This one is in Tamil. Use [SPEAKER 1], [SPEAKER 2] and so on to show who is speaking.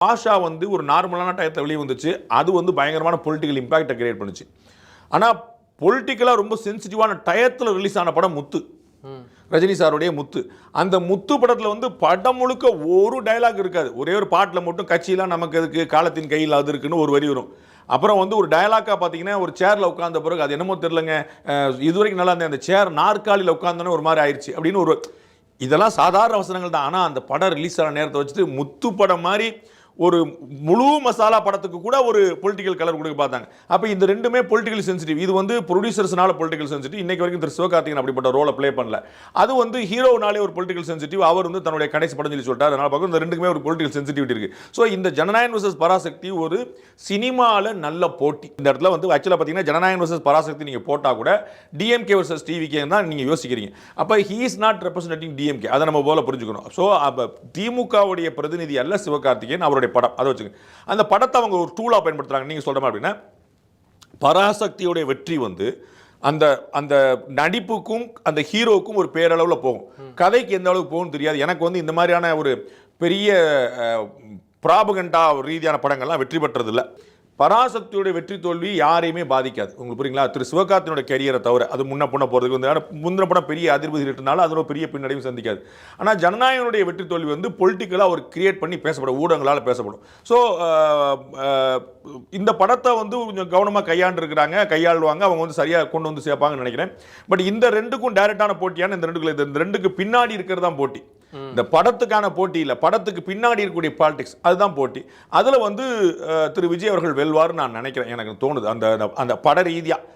[SPEAKER 1] பாஷா வந்து ஒரு நார்மலான டயத்தை வெளியே வந்துச்சு. அது வந்து பயங்கரமான பொலிட்டிக்கல் இம்பாக்டை கிரியேட் பண்ணுச்சு. ஆனால் பொலிட்டிக்கலாக ரொம்ப சென்சிட்டிவான டயத்தில் ரிலீஸ் ஆன படம் முத்து, ரஜினி சாருடைய முத்து. அந்த முத்து படத்தில் வந்து படம் முழுக்க ஒரு டயலாக் இருக்காது. ஒரே ஒரு பாட்டில் மட்டும் கட்சியெல்லாம் நமக்கு எதுக்கு, காலத்தின் கையில் அது இருக்குன்னு ஒரு வரி வரும். அப்புறம் வந்து ஒரு டயலாக்காக பார்த்தீங்கன்னா, ஒரு சேரில் உட்காந்த பிறகு அது என்னமோ தெரிலங்க, இதுவரைக்கும் நல்லா இருந்தேன், அந்த சேர் நாற்காலியில் உட்காந்தோன்னே ஒரு மாதிரி ஆயிடுச்சு அப்படின்னு ஒரு, இதெல்லாம் சாதாரண அவசரங்கள் தான். ஆனால் அந்த படம் ரிலீஸ் ஆன நேரத்தை வச்சுட்டு முத்து படம் மாதிரி ஒரு முழு மசாலா படத்துக்கு கூட ஒரு பொலிட்டிக்கல் கலர் கொடுக்க பார்த்தாங்க. அப்போ இந்த ரெண்டுமே பொலிட்டிக்கல் சென்சிட்டிவ். இது வந்து ப்ரொடியூசர்ஸ்னால பொலிட்டிக்கல் சென்சிட்டிவ். இன்னைக்கு வரைக்கும் திரு சிவகார்த்திகேயன் அப்படிப்பட்ட ரோலை ப்ளே பண்ணல. அது வந்து ஹீரோனாலே ஒரு பொலிட்டிக்கல் சென்சிட்டிவ். அவர் வந்து தன்னுடைய கடைசி படம் சொல்லி சொல்லிட்டார். அதனால பார்க்கும் இந்த ரெண்டுக்குமே ஒரு பொலிட்டிக்கல் சென்சிட்டிவிட்டி இருக்கு. ஸோ இந்த ஜனநாயகன் வர்சஸ் பராசக்தி ஒரு சினிமாவில் நல்ல போட்டி. இந்த இடத்துல வந்து ஆக்சுவலாக பார்த்தீங்கன்னா ஜனநாயகன் வர்சஸ் பராசக்தி நீங்கள் போட்டால் கூட டிஎம்கே வர்சஸ் டிவிகே தான் நீங்கள் யோசிக்கிறீங்க. அப்போ he is not representing DMK. அதை நம்ம போல புரிஞ்சுக்கணும். ஸோ அப்போ திமுகவுடைய பிரதிநிதி அல்ல சிவகார்த்திகேயன், அவருடைய படம். அதை வச்சுங்க, அந்த படத்தை அவங்க ஒரு டூலா பயன்படுத்துறாங்க. நீங்க சொல்ற மாதிரி அப்படின்னா பராசக்தியோட வெற்றி வந்து அந்த அந்த நடிப்புக்கும் அந்த ஹீரோவுக்கும் ஒரு பேரளவில் போகும். கதைக்கு எந்த அளவுக்கு போகும் தெரியாது. எனக்கு வந்து இந்த மாதிரியான ஒரு பெரிய ப்ராபகண்டா ரீதியான படங்கள்லாம் வெற்றி பெற்றதில்லை. பராசக்தியோட வெற்றி தோல்வி யாரையுமே பாதிக்காது. உங்களுக்கு புரியுங்களா? திரு சிவகார்த்திகேயனோட கரியரை தவிர, அது முன்ன போகிறதுக்கு வந்து முந்தின படம் பெரிய அதிர்வு இருந்தாலும் அதோட பெரிய பின்னடைவும் சந்திக்காது. ஆனால் ஜனநாயகனுடைய வெற்றி தோல்வி வந்து பொலிட்டிக்கலாக ஒரு கிரியேட் பண்ணி பேசப்படும், ஊடகங்களால் பேசப்படும். ஸோ இந்த படத்தை வந்து கொஞ்சம் கவனமாக கையாளுவாங்க, அவங்க வந்து சரியாக கொண்டு வந்து சேர்ப்பாங்கன்னு நினைக்கிறேன். பட் இந்த ரெண்டுக்கும் டைரக்டான போட்டியான இந்த ரெண்டுக்கு பின்னாடி இருக்கிறது தான் போட்டி. இந்த படத்துக்கான போட்டி இல்லை, படத்துக்கு பின்னாடி இருக்கக்கூடிய பாலிடிக்ஸ் அதுதான் போட்டி. அதில் வந்து திரு விஜய் அவர்கள் வெல்வார்னு நான் நினைக்கிறேன். எனக்கு தோணுது அந்த அந்த பட ரீதியாக